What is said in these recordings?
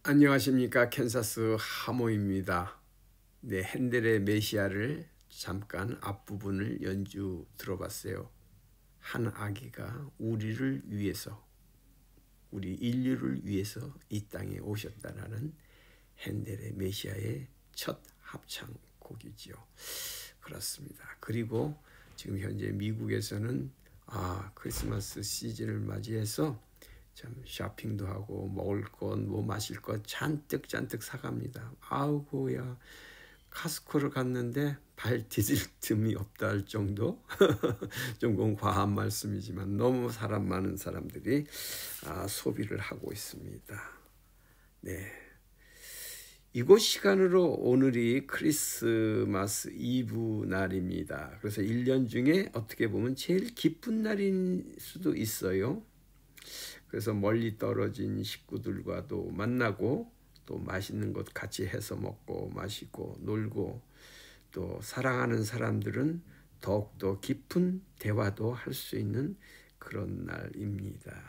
안녕하십니까. 캔사스 하모입니다. 네, 핸델의 메시아를 잠깐 앞부분을 연주 들어봤어요. 한 아기가 우리를 위해서, 우리 인류를 위해서 이 땅에 오셨다라는 핸델의 메시아의 첫 합창곡이지요. 그렇습니다. 그리고 지금 현재 미국에서는 크리스마스 시즌을 맞이해서 참 쇼핑도 하고 먹을 것, 뭐 마실 것 잔뜩 사갑니다. 아우고야, 카스코를 갔는데 발 디딜 틈이 없다 할 정도. 좀 과한 말씀이지만 너무 사람 많은 사람들이 소비를 하고 있습니다. 네, 이곳 시간으로 오늘이 크리스마스 이브 날입니다. 그래서 1년 중에 어떻게 보면 제일 기쁜 날일 수도 있어요. 그래서 멀리 떨어진 식구들과도 만나고 또 맛있는 것 같이 해서 먹고 마시고 놀고, 또 사랑하는 사람들은 더욱더 깊은 대화도 할 수 있는 그런 날입니다.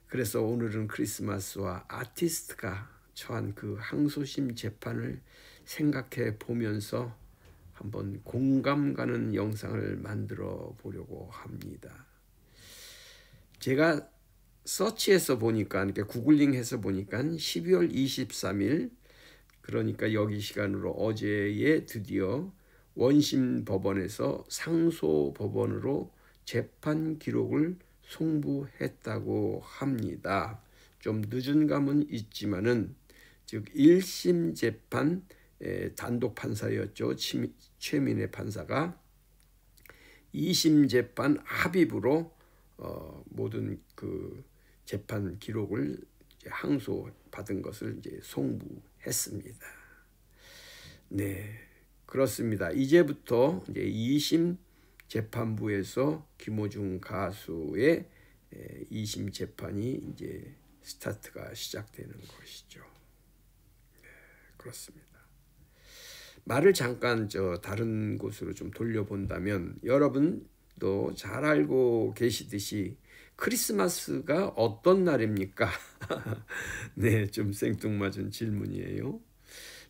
그래서 오늘은 크리스마스와 아티스트가 처한 그 항소심 재판을 생각해 보면서 한번 공감 가는 영상을 만들어 보려고 합니다. 제가 서치해서 보니까, 이렇게 구글링해서 보니까 12월 23일, 그러니까 여기 시간으로 어제에 드디어 원심 법원에서 상소 법원으로 재판 기록을 송부했다고 합니다. 좀 늦은 감은 있지만은, 즉 1심 재판 단독 판사였죠. 최민혜 판사가 2심 재판 합의부로 모든 그 재판 기록을 항소받은 것을 이제 송부했습니다. 네, 그렇습니다. 이제부터 이제 2심 재판부에서 김호중 가수의 2심 재판이 이제 스타트가 시작되는 것이죠. 네, 그렇습니다. 말을 잠깐 다른 곳으로 좀 돌려본다면, 여러분도 잘 알고 계시듯이 크리스마스가 어떤 날입니까? 네, 좀 생뚱맞은 질문이에요.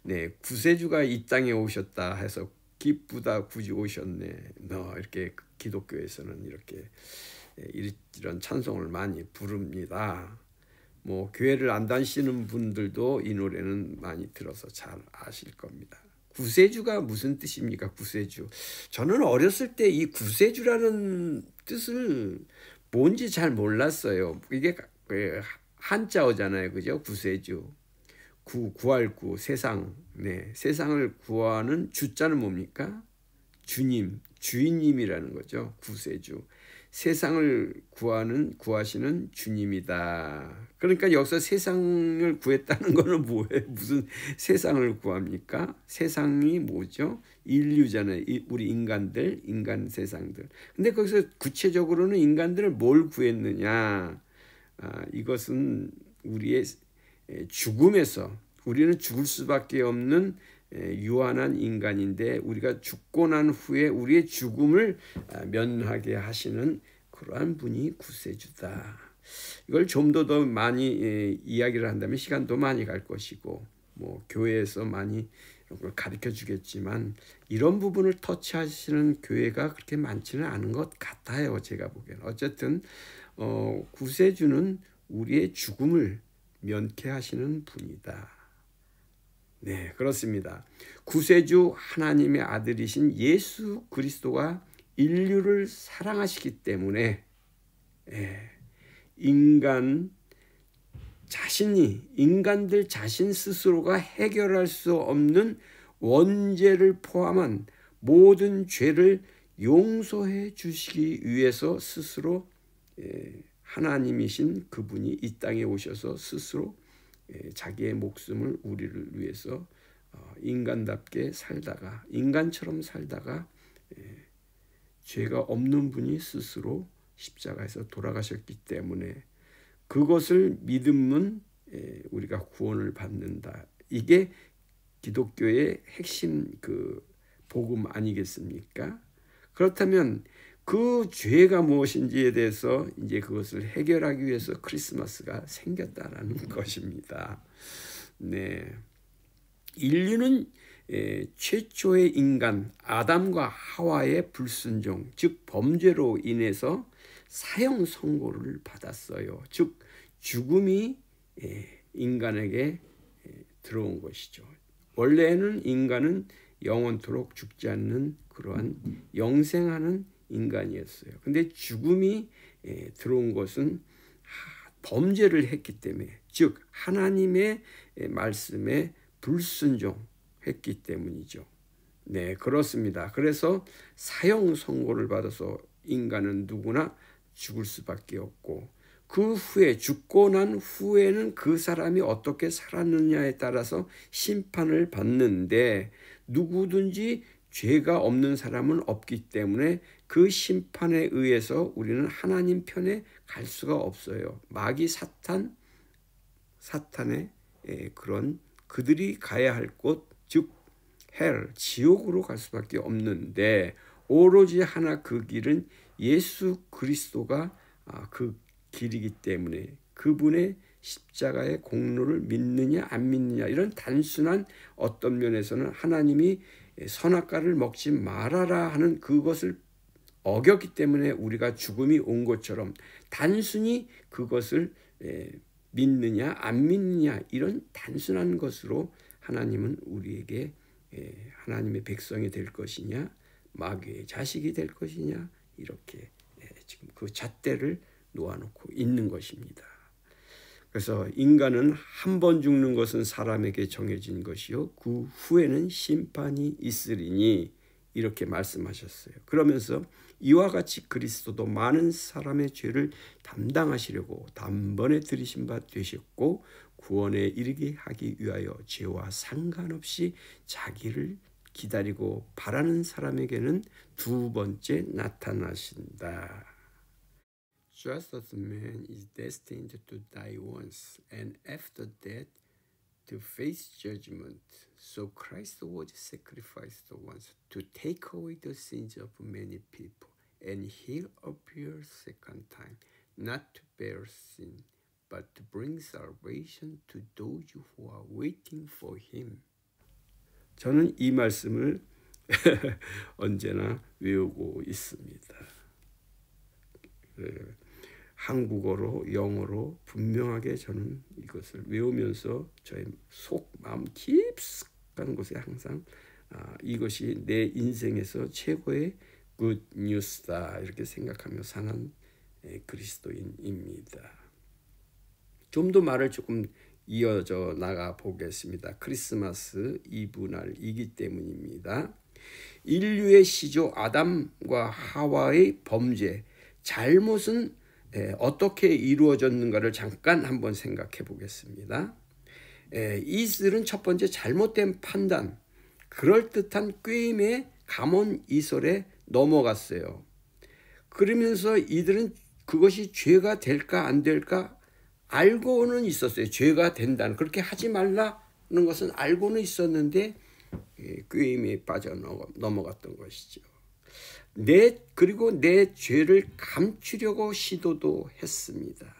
네, 구세주가 이 땅에 오셨다 해서 기쁘다 굳이 오셨네. 이렇게 기독교에서는 이렇게 이런 찬송을 많이 부릅니다. 뭐 교회를 안 다니시는 분들도 이 노래는 많이 들어서 잘 아실 겁니다. 구세주가 무슨 뜻입니까? 구세주. 저는 어렸을 때 이 구세주라는 뜻을 뭔지 잘 몰랐어요. 이게 한자어잖아요. 그죠? 구세주. 구할 구, 세상. 네, 세상을 구하는 주자는 뭡니까? 주님, 주인님이라는 거죠. 구세주. 세상을 구하시는 주님이다. 그러니까 여기서 세상을 구했다는 거는 뭐예요? 무슨 세상을 구합니까? 세상이 뭐죠? 인류잖아요. 우리 인간들, 인간 세상들. 근데 거기서 구체적으로는 인간들을 뭘 구했느냐? 이것은 우리의 죽음에서, 우리는 죽을 수밖에 없는 유한한 인간인데, 우리가 죽고 난 후에 우리의 죽음을 면하게 하시는 그러한 분이 구세주다. 이걸 좀 더 많이 이야기를 한다면 시간도 많이 갈 것이고, 뭐 교회에서 많이 이런 걸 가르쳐 주겠지만, 이런 부분을 터치하시는 교회가 그렇게 많지는 않은 것 같아요. 제가 보기에는. 어쨌든 구세주는 우리의 죽음을 면케하시는 분이다. 네, 그렇습니다. 구세주 하나님의 아들이신 예수 그리스도가 인류를 사랑하시기 때문에 인간들 자신 스스로가 해결할 수 없는 원죄를 포함한 모든 죄를 용서해 주시기 위해서 스스로 하나님이신 그분이 이 땅에 오셔서 스스로 자기의 목숨을 우리를 위해서 인간답게 살다가, 인간처럼 살다가 죄가 없는 분이 스스로 십자가에서 돌아가셨기 때문에, 그것을 믿으면 우리가 구원을 받는다. 이게 기독교의 핵심 그 복음 아니겠습니까? 그렇다면 그 죄가 무엇인지에 대해서 이제 그것을 해결하기 위해서 크리스마스가 생겼다라는 것입니다. 네. 인류는 최초의 인간 아담과 하와의 불순종, 즉 범죄로 인해서 사형 선고를 받았어요. 즉 죽음이 인간에게 들어온 것이죠. 원래는 인간은 영원토록 죽지 않는 그러한 영생하는 인간이었어요. 근데 죽음이 들어온 것은 범죄를 했기 때문에, 즉 하나님의 말씀에 불순종했기 때문이죠. 네, 그렇습니다. 그래서 사형 선고를 받아서 인간은 누구나 죽을 수밖에 없고, 그 후에 죽고 난 후에는 그 사람이 어떻게 살았느냐에 따라서 심판을 받는데, 누구든지 죄가 없는 사람은 없기 때문에 그 심판에 의해서 우리는 하나님 편에 갈 수가 없어요. 마귀 사탄의 그런 그들이 가야 할 곳, 즉 헬, 지옥으로 갈 수밖에 없는데, 오로지 하나 그 길은 예수 그리스도가 그 길이기 때문에 그분의 십자가의 공로를 믿느냐 안 믿느냐, 이런 단순한 어떤 면에서는 하나님이 선악과를 먹지 말아라 하는 그것을 어겼기 때문에 우리가 죽음이 온 것처럼, 단순히 그것을 믿느냐 안 믿느냐, 이런 단순한 것으로 하나님은 우리에게 하나님의 백성이 될 것이냐 마귀의 자식이 될 것이냐, 이렇게 지금 그 잣대를 놓아놓고 있는 것입니다. 그래서 인간은 한 번 죽는 것은 사람에게 정해진 것이요 그 후에는 심판이 있으리니, 이렇게 말씀하셨어요. 그러면서 이와 같이 그리스도도 많은 사람의 죄를 담당하시려고 단번에 들이신 바 되셨고, 구원에 이르게 하기 위하여 죄와 상관없이 자기를 기다리고 바라는 사람에게는 두 번째 나타나신다. Just as man is destined to die once, and after that to face judgment, so Christ was sacrificed once to take away the sins of many people, and he appeared second time, not to bear sin, but to bring salvation to those who are waiting for him. 저는 이 말씀을 언제나 외우고 있습니다. 한국어로 영어로 분명하게 저는 이것을 외우면서 저의 속 마음 깊숙한 곳에 항상 이것이 내 인생에서 최고의 굿 뉴스다, 이렇게 생각하며 사는 그리스도인입니다. 좀 더 말을 조금 이어져 나가 보겠습니다. 크리스마스 이브 날이기 때문입니다. 인류의 시조 아담과 하와의 범죄, 잘못은 어떻게 이루어졌는가를 잠깐 한번 생각해 보겠습니다. 이들은 첫 번째 잘못된 판단, 그럴듯한 꾀임의 감언이설에 넘어갔어요. 그러면서 이들은 그것이 죄가 될까 안 될까 알고는 있었어요. 죄가 된다는, 그렇게 하지 말라는 것은 알고는 있었는데 꾀임에 빠져 넘어갔던 것이죠. 그리고 내 죄를 감추려고 시도도 했습니다.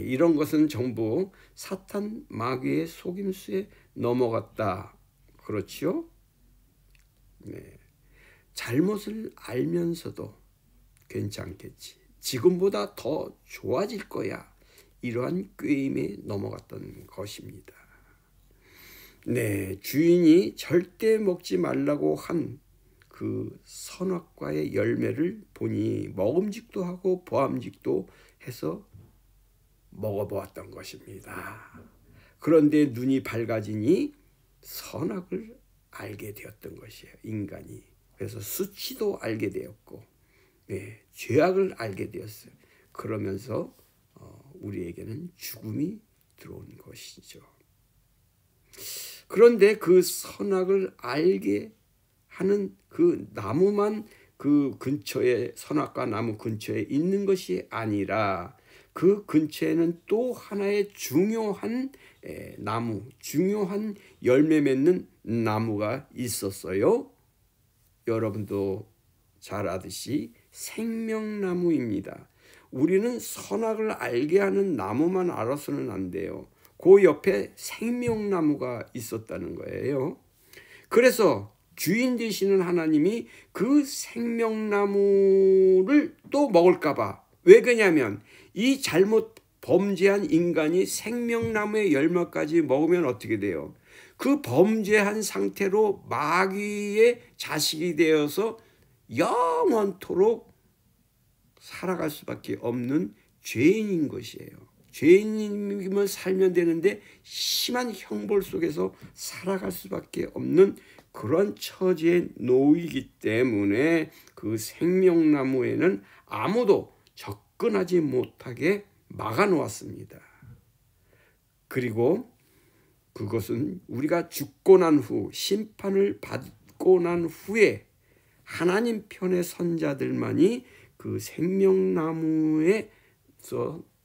이런 것은 전부 사탄 마귀의 속임수에 넘어갔다. 그렇죠? 네. 잘못을 알면서도 괜찮겠지, 지금보다 더 좋아질 거야, 이러한 꾀임에 넘어갔던 것입니다. 네, 주인이 절대 먹지 말라고 한 그 선악과의 열매를 보니 먹음직도 하고 보암직도 해서 먹어보았던 것입니다. 그런데 눈이 밝아지니 선악을 알게 되었던 것이에요, 인간이. 그래서 수치도 알게 되었고, 네, 죄악을 알게 되었어요. 그러면서 우리에게는 죽음이 들어온 것이죠. 그런데 그 선악을 알게 하는 그 나무만 그 근처에, 선악과 나무 근처에 있는 것이 아니라 그 근처에는 또 하나의 중요한 나무, 중요한 열매 맺는 나무가 있었어요. 여러분도 잘 아듯이 생명나무입니다. 우리는 선악을 알게 하는 나무만 알아서는 안 돼요. 그 옆에 생명나무가 있었다는 거예요. 그래서 주인 되시는 하나님이 그 생명나무를 또 먹을까봐. 왜 그러냐면 이 잘못 범죄한 인간이 생명나무의 열매까지 먹으면 어떻게 돼요? 그 범죄한 상태로 마귀의 자식이 되어서 영원토록 살아갈 수밖에 없는 죄인인 것이에요. 죄인이면 살면 되는데 심한 형벌 속에서 살아갈 수밖에 없는 그런 처지에 놓이기 때문에 그 생명나무에는 아무도 접근하지 못하게 막아놓았습니다. 그리고 그것은 우리가 죽고 난 후, 심판을 받고 난 후에 하나님 편의 선자들만이 그 생명나무에서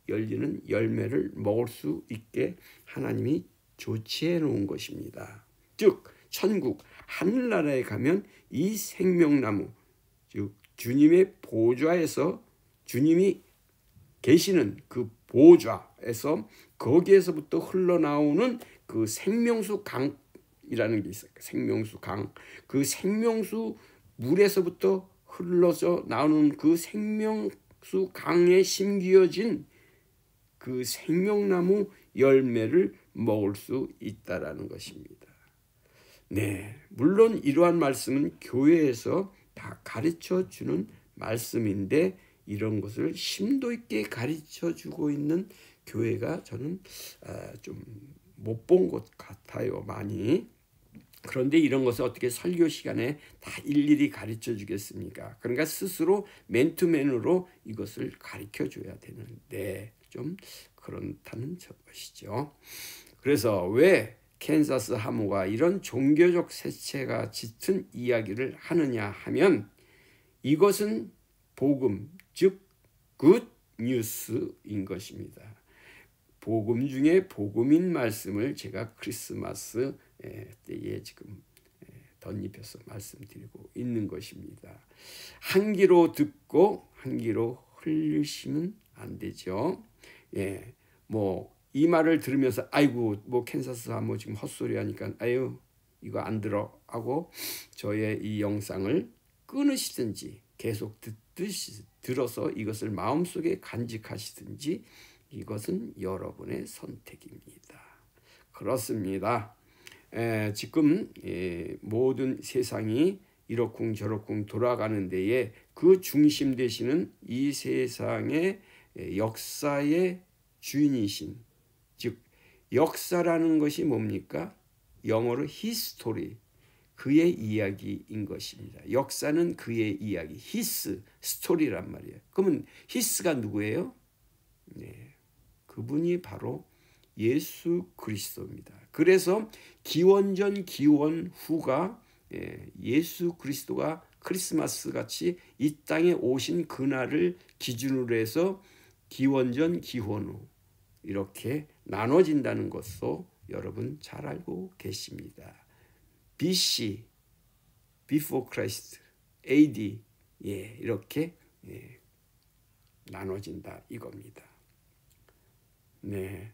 열리는 열매를 먹을 수 있게 하나님이 조치해 놓은 것입니다. 즉 천국 하늘나라에 가면 이 생명나무, 즉 주님의 보좌에서 주님이 계시는 그 보좌에서 거기에서부터 흘러나오는 그 생명수 강이라는 게 있어요. 생명수 강. 그 생명수 물에서부터 흘러서 나오는 그 생명수 강에 심기어진 그 생명나무 열매를 먹을 수 있다라는 것입니다. 네, 물론 이러한 말씀은 교회에서 다 가르쳐 주는 말씀인데 이런 것을 심도 있게 가르쳐 주고 있는 교회가 저는 좀 못 본 것 같아요, 많이. 그런데 이런 것을 어떻게 설교 시간에 다 일일이 가르쳐 주겠습니까? 그러니까 스스로 맨투맨으로 이것을 가르쳐 줘야 되는데 좀 그렇다는 것이죠. 그래서 왜 캔사스 하모가 이런 종교적 세체가 짙은 이야기를 하느냐 하면 이것은 복음, 즉 굿 뉴스인 것입니다. 복음 중에 복음인 말씀을 제가 크리스마스 때에 지금 덧입혀서 말씀드리고 있는 것입니다. 한 귀로 듣고 한 귀로 흘리시면 안 되죠. 예, 뭐 이 말을 들으면서 아이고 뭐 캔사스 하모 지금 헛소리 하니까 아유 이거 안 들어 하고 저의 이 영상을 끊으시든지 계속 들어서 이것을 마음속에 간직하시든지 이것은 여러분의 선택입니다. 그렇습니다. 지금 모든 세상이 이러쿵저러쿵 돌아가는 데에 그 중심 되시는 이 세상의 역사의 주인이신, 즉 역사라는 것이 뭡니까? 영어로 history, 그의 이야기인 것입니다. 역사는 그의 이야기, his story란 말이에요. 그러면 his가 누구예요? 네, 그분이 바로 예수 그리스도입니다. 그래서 기원전 기원후가 예수 그리스도가 크리스마스 같이 이 땅에 오신 그날을 기준으로 해서 기원전 기원후 이렇게 나눠진다는 것도 여러분 잘 알고 계십니다. BC, Before Christ, AD 이렇게 나눠진다 이겁니다. 네,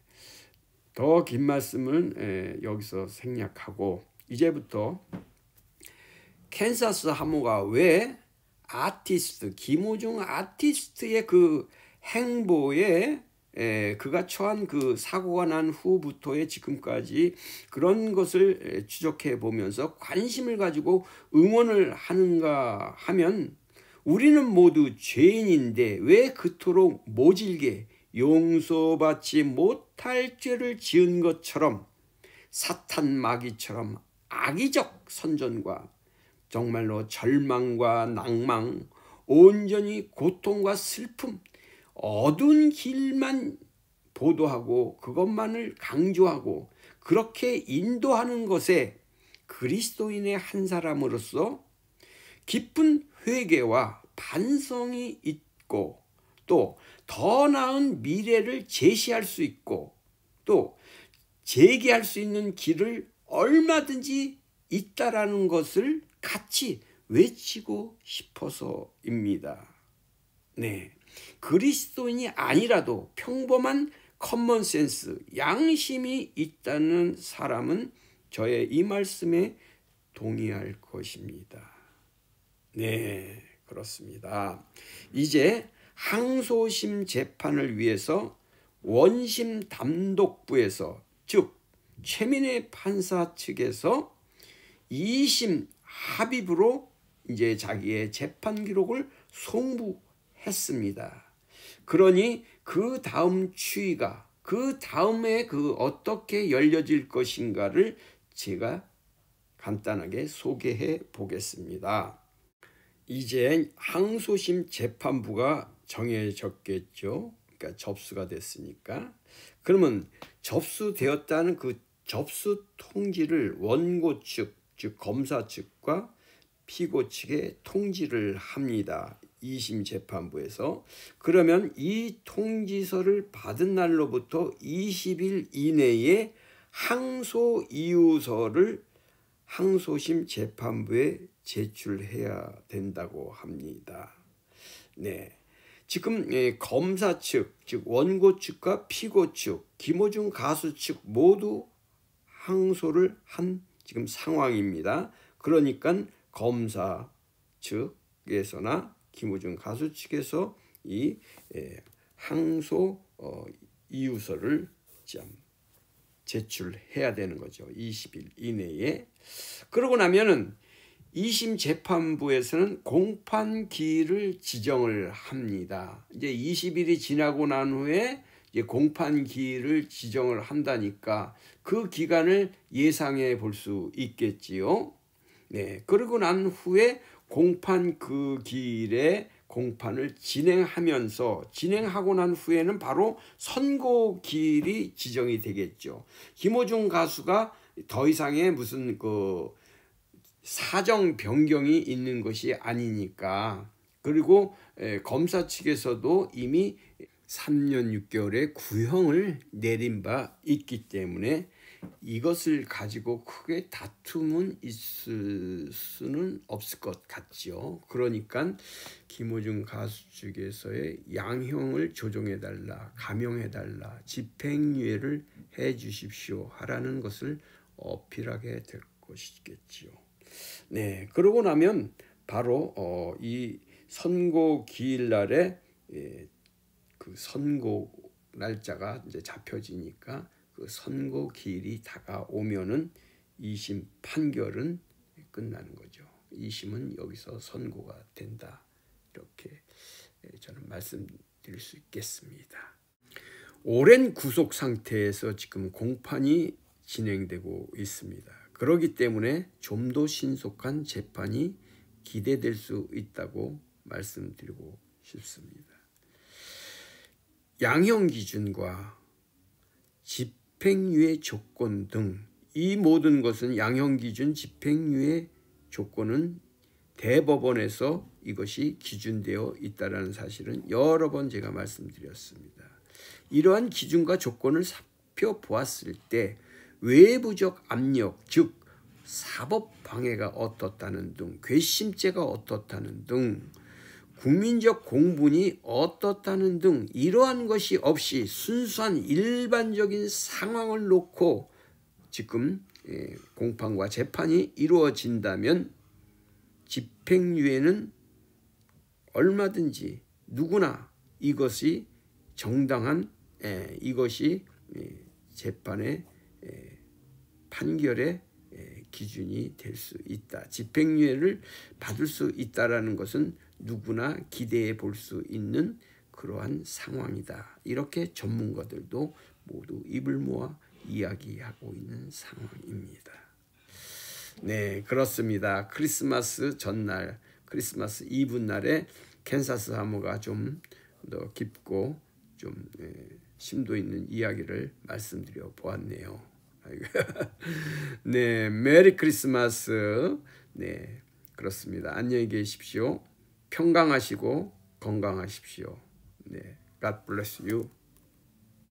더 긴 말씀은 여기서 생략하고 이제부터 캔사스 하모가 왜 아티스트, 김우중 아티스트의 그 행보에 그가 처한 그 사고가 난 후부터의 지금까지 그런 것을 추적해 보면서 관심을 가지고 응원을 하는가 하면 우리는 모두 죄인인데 왜 그토록 모질게 용서받지 못할 죄를 지은 것처럼 사탄 마귀처럼 악의적 선전과 정말로 절망과 낭망, 온전히 고통과 슬픔, 어두운 길만 보도하고 그것만을 강조하고 그렇게 인도하는 것에 그리스도인의 한 사람으로서 깊은 회개와 반성이 있고 또 더 나은 미래를 제시할 수 있고 또 재개할 수 있는 길을 얼마든지 있다라는 것을 같이 외치고 싶어서입니다. 네, 그리스도인이 아니라도 평범한 커먼센스, 양심이 있다는 사람은 저의 이 말씀에 동의할 것입니다. 네, 그렇습니다. 이제 항소심 재판을 위해서 원심 담독부에서, 즉 최민혜 판사 측에서 2심 합의부로 이제 자기의 재판 기록을 송부했습니다. 그러니 그 다음 추이가, 그 다음에 어떻게 열려질 것인가를 제가 간단하게 소개해 보겠습니다. 이제 항소심 재판부가 정해졌겠죠. 그러니까 접수가 됐으니까. 그러면 접수되었다는 그 접수 통지를 원고 측, 즉 검사 측과 피고 측에 통지를 합니다. 2심 재판부에서. 그러면 이 통지서를 받은 날로부터 20일 이내에 항소 이유서를 항소심 재판부에 제출해야 된다고 합니다. 네, 지금 검사 측, 즉 원고 측과 피고 측, 김호중 가수 측 모두 항소를 한 지금 상황입니다. 그러니까 검사 측에서나 김호중 가수 측에서 이 항소 이유서를 제출해야 되는 거죠. 20일 이내에. 그러고 나면은 2심 재판부에서는 공판기일을 지정을 합니다. 이제 20일이 지나고 난 후에 이제 공판기일을 지정을 한다니까 그 기간을 예상해 볼 수 있겠지요. 네, 그러고 난 후에 공판 그 기일에 공판을 진행하고 난 후에는 바로 선고 기일이 지정이 되겠죠. 김호중 가수가 더 이상의 무슨 사정 변경이 있는 것이 아니니까, 그리고 검사 측에서도 이미 3년 6개월의 구형을 내린 바 있기 때문에 이것을 가지고 크게 다툼은 있을 수는 없을 것 같죠. 그러니까 김호중 가수 측에서의 양형을 조정해달라, 감형해달라, 집행유예를 해주십시오 하라는 것을 어필하게 될 것이겠지요. 네, 그러고 나면 바로 이 선고 기일 날에 그 선고 날짜가 이제 잡혀지니까 그 선고 기일이 다가오면은 2심 판결은 끝나는 거죠. 2심은 여기서 선고가 된다. 이렇게 저는 말씀드릴 수 있겠습니다. 오랜 구속 상태에서 지금 공판이 진행되고 있습니다. 그렇기 때문에 좀 더 신속한 재판이 기대될 수 있다고 말씀드리고 싶습니다. 양형 기준과 집행유예 조건 등 이 모든 것은 양형 기준, 집행유예 조건은 대법원에서 이것이 기준되어 있다는 사실은 여러 번 제가 말씀드렸습니다. 이러한 기준과 조건을 살펴보았을 때 외부적 압력, 즉 사법 방해가 어떻다는 등, 괘씸죄가 어떻다는 등, 국민적 공분이 어떻다는 등 이러한 것이 없이 순수한 일반적인 상황을 놓고 지금 공판과 재판이 이루어진다면 집행유예는 얼마든지 누구나 이것이 정당한 이것이 재판의 판결의 기준이 될 수 있다. 집행유예를 받을 수 있다라는 것은 누구나 기대해 볼 수 있는 그러한 상황이다. 이렇게 전문가들도 모두 입을 모아 이야기하고 있는 상황입니다. 네, 그렇습니다. 크리스마스 전날, 크리스마스 이브 날에 캔사스 하모가 좀 더 깊고 좀 심도 있는 이야기를 말씀드려 보았네요. 네, 메리 크리스마스. 네, 그렇습니다. 안녕히 계십시오. 평강하시고 건강하십시오. 네, God bless you.